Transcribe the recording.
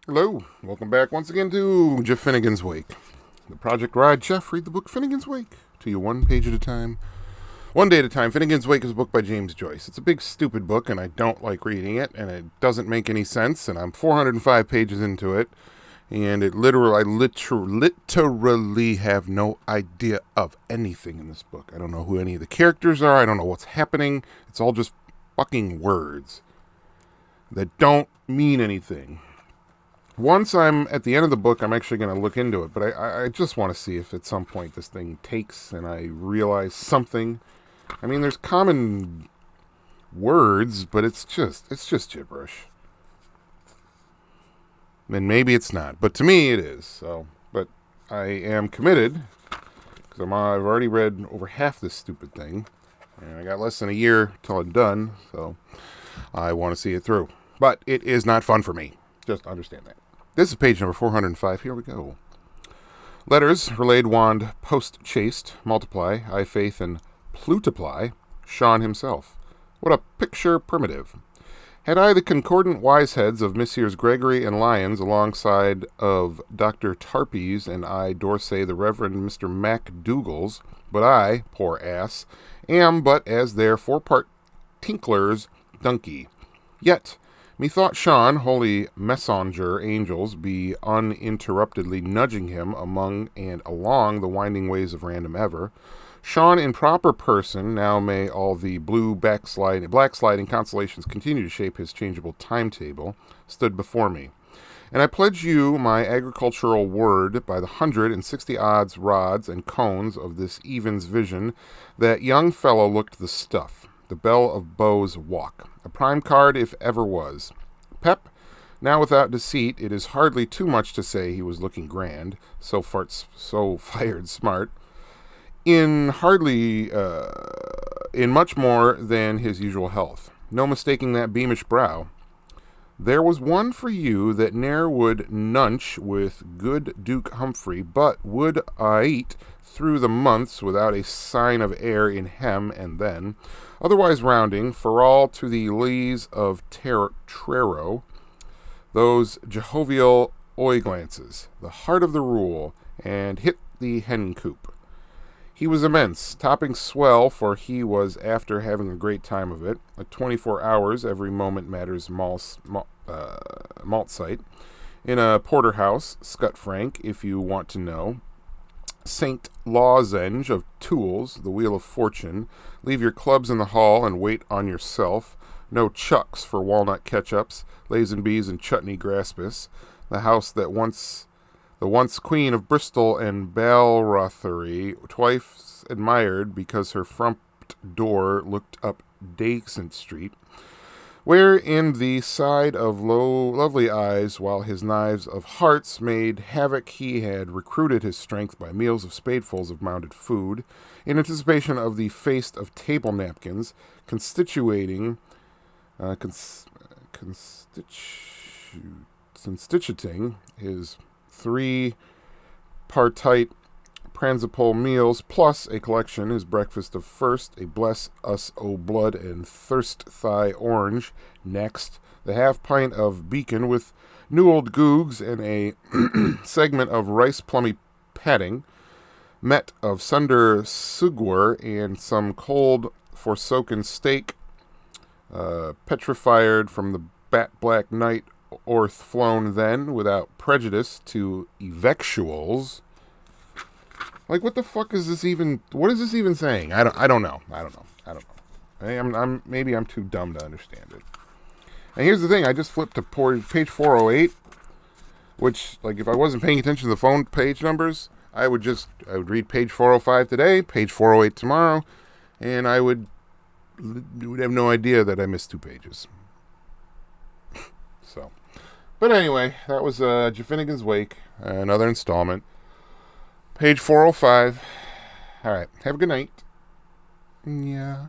Hello, welcome back once again to Jeff Finnegan's Wake. The project where I, Jeff, read the book Finnegan's Wake to you one page at a time. One day at a time. Finnegan's Wake is a book by James Joyce. It's a big, stupid book, and I don't like reading it, and it doesn't make any sense, and I'm 405 pages into it, and I literally have no idea of anything in this book. I don't know who any of the characters are. I don't know what's happening. It's all just fucking words that don't mean anything. Once I'm at the end of the book, I'm actually going to look into it, but I just want to see if at some point this thing takes and I realize something. I mean, there's common words, but it's just gibberish. And maybe it's not, but to me it is. So, but I am committed because I've already read over half this stupid thing, and I got less than a year till I'm done. So I want to see it through, but it is not fun for me. Just understand that. This is page number 405. Here we go. Letters, relayed wand, post-chaste, multiply, I faith, and plutiply, Sean himself. What a picture primitive. Had I the concordant wise heads of Messrs. Gregory and Lyons alongside of Dr. Tarpies and I Dorsey the Reverend Mr. MacDougall's, but I, poor ass, am but as their four-part tinkler's donkey. Yet methought Sean, holy messenger angels, be uninterruptedly nudging him among and along the winding ways of random ever. Sean in proper person, now may all the blue blacksliding constellations continue to shape his changeable timetable, stood before me. And I pledge you my agricultural word by the 160 odds rods and cones of this even's vision, that young fellow looked the stuff. The belle of Beau's walk. A prime card if ever was. Pep, now without deceit, it is hardly too much to say he was looking grand, so fired smart, in much more than his usual health. No mistaking that beamish brow. There was one for you that ne'er would nunch with good Duke Humphrey, but would eat through the months without a sign of air in hem and then, otherwise rounding, for all to the lees of Trero, those jovial eye glances, the heart of the rule, and hit the hen coop. He was immense, topping swell, for he was after having a great time of it. At 24 hours, every moment matters malt site. In a porterhouse, Scut Frank, if you want to know. Saint Lozenge of tools, the wheel of fortune. Leave your clubs in the hall and wait on yourself. No chucks for walnut ketchups, Lazenbys and chutney graspus. The house that the once queen of Bristol and Balrothery, twice admired because her front door looked up Dasent Street, where in the side of lovely eyes, while his knives of hearts made havoc, he had recruited his strength by meals of spadefuls of mounted food, in anticipation of the feast of table napkins, constituting his three-partite Pranzapole meals, plus a collection, his breakfast of first, a bless us o blood and thirst thigh orange, next, the half pint of beacon with new old googs and a segment of rice plummy padding, met of sunder sugwar and some cold forsoken steak, petrified from the bat black night orth flown then, without prejudice to effectuals. Like, what the fuck is this even? What is this even saying? I don't know. Maybe I'm too dumb to understand it. And here's the thing: I just flipped to page 408, which, like, if I wasn't paying attention to the phone page numbers, I would read page 405 today, page 408 tomorrow, and I would have no idea that I missed 2 pages. So, but anyway, that was Jeff Finnegan's Wake, another installment. Page 405. All right. Have a good night. Yeah.